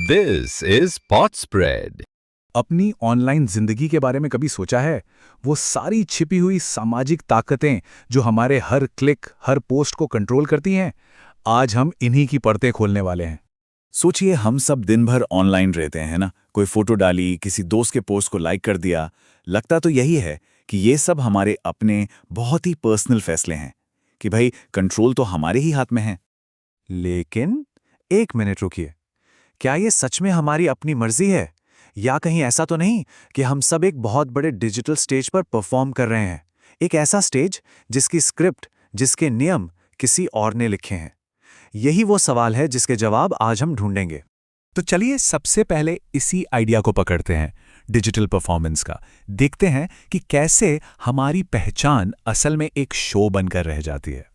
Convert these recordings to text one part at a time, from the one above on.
This is Pot Spread. अपनी online जिंदगी के बारे में कभी सोचा है? वो सारी छिपी हुई सामाजिक ताकतें जो हमारे हर क्लिक, हर पोस्ट को कंट्रोल करती हैं, आज हम इन्हीं की परतें खोलने वाले हैं। सोचिए हम सब दिन भर ऑनलाइन रहते हैं ना, कोई फोटो डाली, किसी दोस्त के पोस्ट को लाइक कर दिया। लगता तो यही है कि ये सब हमारे अपने बहुत ही पर्सनल फैसले हैं कि भाई कंट्रोल तो हमारे ही हाथ में है। लेकिन एक मिनट रुकिए, क्या ये सच में हमारी अपनी मर्जी है? या कहीं ऐसा तो नहीं कि हम सब एक बहुत बड़े डिजिटल स्टेज पर परफॉर्म कर रहे हैं, एक ऐसा स्टेज जिसकी स्क्रिप्ट, जिसके नियम किसी और ने लिखे हैं? यही वो सवाल है जिसके जवाब आज हम ढूंढेंगे। तो चलिए सबसे पहले इसी आइडिया को पकड़ते हैं, डिजिटल परफॉर्मेंस का। देखते हैं कि कैसे हमारी पहचान असल में एक शो बनकर रह जाती है।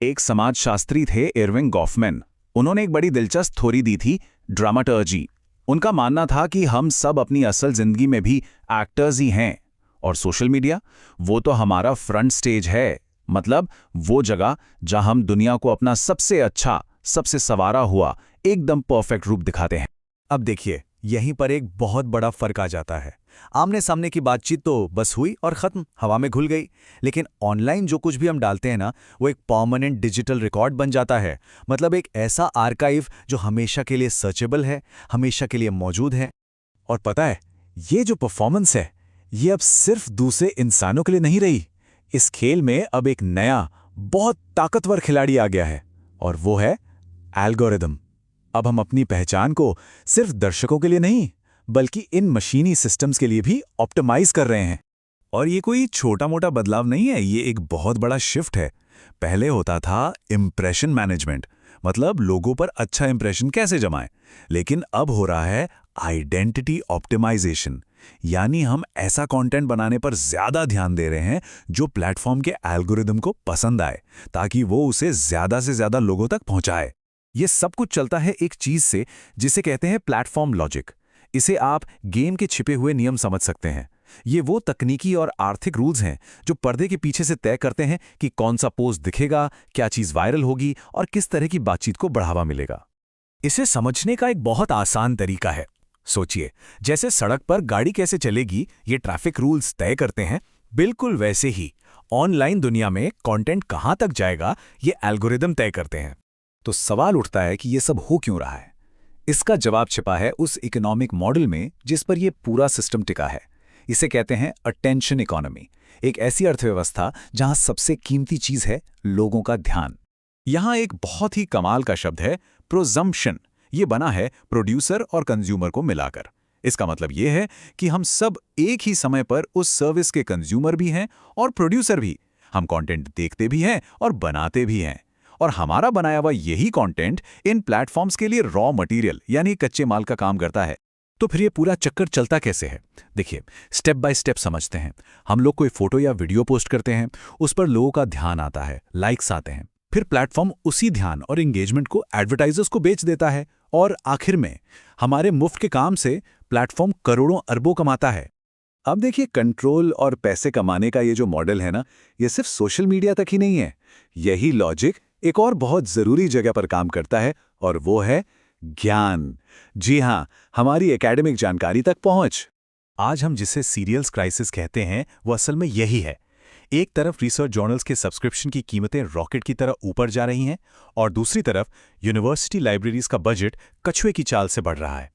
एक समाजशास्त्री थे इरविंग गॉफमैन। उन्होंने एक बड़ी दिलचस्प थ्योरी दी थी, ड्रामाटर्जी। उनका मानना था कि हम सब अपनी असल जिंदगी में भी एक्टर्स ही हैं और सोशल मीडिया वो तो हमारा फ्रंट स्टेज है, मतलब वो जगह जहां हम दुनिया को अपना सबसे अच्छा, सबसे संवारा हुआ एकदम परफेक्ट रूप दिखाते हैं। अब देखिए, यहीं पर एक बहुत बड़ा फर्क आ जाता है। आमने सामने की बातचीत तो बस हुई और खत्म, हवा में घुल गई। लेकिन ऑनलाइन जो कुछ भी हम डालते हैं ना, वो एक परमानेंट डिजिटल रिकॉर्ड बन जाता है। मतलब एक ऐसा आर्काइव जो हमेशा के लिए सर्चेबल है, हमेशा के लिए मौजूद है। और पता है, ये जो परफॉर्मेंस है, ये अब सिर्फ दूसरे इंसानों के लिए नहीं रही। इस खेल में अब एक नया, बहुत ताकतवर खिलाड़ी आ गया है, और वो है एल्गोरिदम। अब हम अपनी पहचान को सिर्फ दर्शकों के लिए नहीं, बल्कि इन मशीनी सिस्टम्स के लिए भी ऑप्टिमाइज कर रहे हैं। और ये कोई छोटा मोटा बदलाव नहीं है, ये एक बहुत बड़ा शिफ्ट है। पहले होता था इंप्रेशन मैनेजमेंट, मतलब लोगों पर अच्छा इंप्रेशन कैसे जमाएं। लेकिन अब हो रहा है आइडेंटिटी ऑप्टिमाइजेशन, यानी हम ऐसा कंटेंट बनाने पर ज्यादा ध्यान दे रहे हैं जो प्लेटफॉर्म के एल्गोरिदम को पसंद आए, ताकि वो उसे ज्यादा से ज्यादा लोगों तक पहुंचाए। ये सब कुछ चलता है एक चीज से जिसे कहते हैं प्लेटफॉर्म लॉजिक। इसे आप गेम के छिपे हुए नियम समझ सकते हैं। ये वो तकनीकी और आर्थिक रूल्स हैं जो पर्दे के पीछे से तय करते हैं कि कौन सा पोस्ट दिखेगा, क्या चीज वायरल होगी और किस तरह की बातचीत को बढ़ावा मिलेगा। इसे समझने का एक बहुत आसान तरीका है। सोचिए, जैसे सड़क पर गाड़ी कैसे चलेगी ये ट्रैफिक रूल्स तय करते हैं, बिल्कुल वैसे ही ऑनलाइन दुनिया में कंटेंट कहां तक जाएगा ये एल्गोरिदम तय करते हैं। तो सवाल उठता है कि ये सब हो क्यों रहा है? इसका जवाब छिपा है उस इकोनॉमिक मॉडल में जिस पर यह पूरा सिस्टम टिका है। इसे कहते हैं अटेंशन इकोनॉमी, एक ऐसी अर्थव्यवस्था जहां सबसे कीमती चीज है लोगों का ध्यान। यहां एक बहुत ही कमाल का शब्द है, प्रोजम्पशन। ये बना है प्रोड्यूसर और कंज्यूमर को मिलाकर। इसका मतलब यह है कि हम सब एक ही समय पर उस सर्विस के कंज्यूमर भी हैं और प्रोड्यूसर भी। हम कंटेंट देखते भी हैं और बनाते भी हैं, और हमारा बनाया हुआ यही कंटेंट इन प्लेटफॉर्म्स के लिए रॉ मटेरियल यानी कच्चे माल का काम करता है। तो फिर ये पूरा चक्कर चलता कैसे है? देखिए, स्टेप बाय स्टेप समझते हैं। हम लोग कोई फोटो या वीडियो पोस्ट करते हैं, उस पर लोगों का ध्यान आता है, लाइक्स आते हैं। फिर प्लेटफॉर्म उसी ध्यान और एंगेजमेंट को एडवर्टाइजर्स को बेच देता है, और आखिर में हमारे मुफ्त के काम से प्लेटफॉर्म करोड़ों अरबों कमाता है। अब देखिए, कंट्रोल और पैसे कमाने का ये जो मॉडल है ना, ये सिर्फ सोशल मीडिया तक ही नहीं है। यही लॉजिक एक और बहुत जरूरी जगह पर काम करता है, और वो है ज्ञान। जी हां, हमारी एकेडमिक जानकारी तक पहुंच। आज हम जिसे सीरियल्स क्राइसिस कहते हैं, वो असल में यही है। एक तरफ रिसर्च जर्नल्स के सब्सक्रिप्शन की कीमतें रॉकेट की तरह ऊपर जा रही हैं, और दूसरी तरफ यूनिवर्सिटी लाइब्रेरीज का बजट कछुए की चाल से बढ़ रहा है।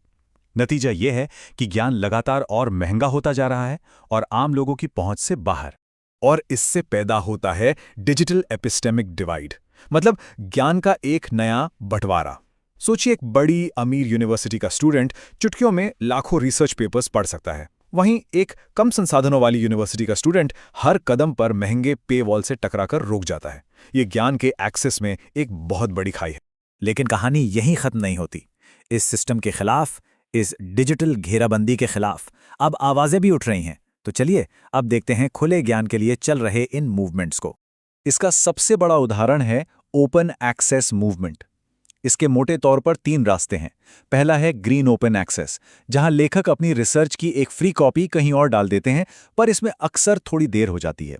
नतीजा यह है कि ज्ञान लगातार और महंगा होता जा रहा है और आम लोगों की पहुंच से बाहर। और इससे पैदा होता है डिजिटल एपिस्टेमिक डिवाइड, मतलब ज्ञान का एक नया बंटवारा। सोचिए, एक बड़ी अमीर यूनिवर्सिटी का स्टूडेंट चुटकियों में लाखों रिसर्च पेपर्स पढ़ सकता है। वहीं एक कम संसाधनों वाली यूनिवर्सिटी का स्टूडेंट हर कदम पर महंगे पे वॉल से टकराकर रुक जाता है। ये ज्ञान के एक्सेस में एक बहुत बड़ी खाई है। लेकिन कहानी यहीं खत्म नहीं होती। इस सिस्टम के खिलाफ, इस डिजिटल घेराबंदी के खिलाफ अब आवाजें भी उठ रही हैं। तो चलिए अब देखते हैं खुले ज्ञान के लिए चल रहे इन मूवमेंट्स को। इसका सबसे बड़ा उदाहरण है ओपन एक्सेस मूवमेंट। इसके मोटे तौर पर 3 रास्ते हैं। पहला है ग्रीन ओपन एक्सेस, जहां लेखक अपनी रिसर्च की एक फ्री कॉपी कहीं और डाल देते हैं, पर इसमें अक्सर थोड़ी देर हो जाती है।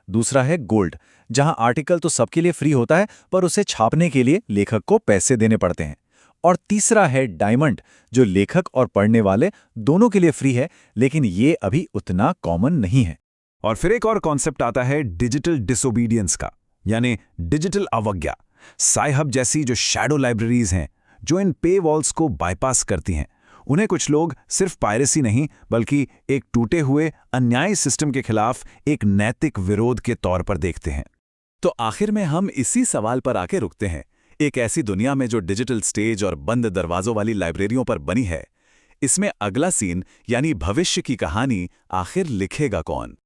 दूसरा है गोल्ड, जहां आर्टिकल तो सबके लिए फ्री होता है, पर उसे छापने के लिए लेखक को पैसे देने पड़ते हैं। और तीसरा है डायमंड, जो लेखक और पढ़ने वाले दोनों के लिए फ्री है, लेकिन ये अभी उतना कॉमन नहीं है। और फिर एक और कॉन्सेप्ट आता है डिजिटल डिसोबीडियंस का, यानी डिजिटल अवज्ञा। साइहब जैसी जो शैडो लाइब्रेरीज हैं, जो इन पे वॉल्स को बाईपास करती हैं, उन्हें कुछ लोग सिर्फ पायरेसी नहीं बल्कि एक टूटे हुए अन्यायी सिस्टम के खिलाफ एक नैतिक विरोध के तौर पर देखते हैं। तो आखिर में हम इसी सवाल पर आके रुकते हैं, एक ऐसी दुनिया में जो डिजिटल स्टेज और बंद दरवाजों वाली लाइब्रेरियों पर बनी है, इसमें अगला सीन यानी भविष्य की कहानी आखिर लिखेगा कौन?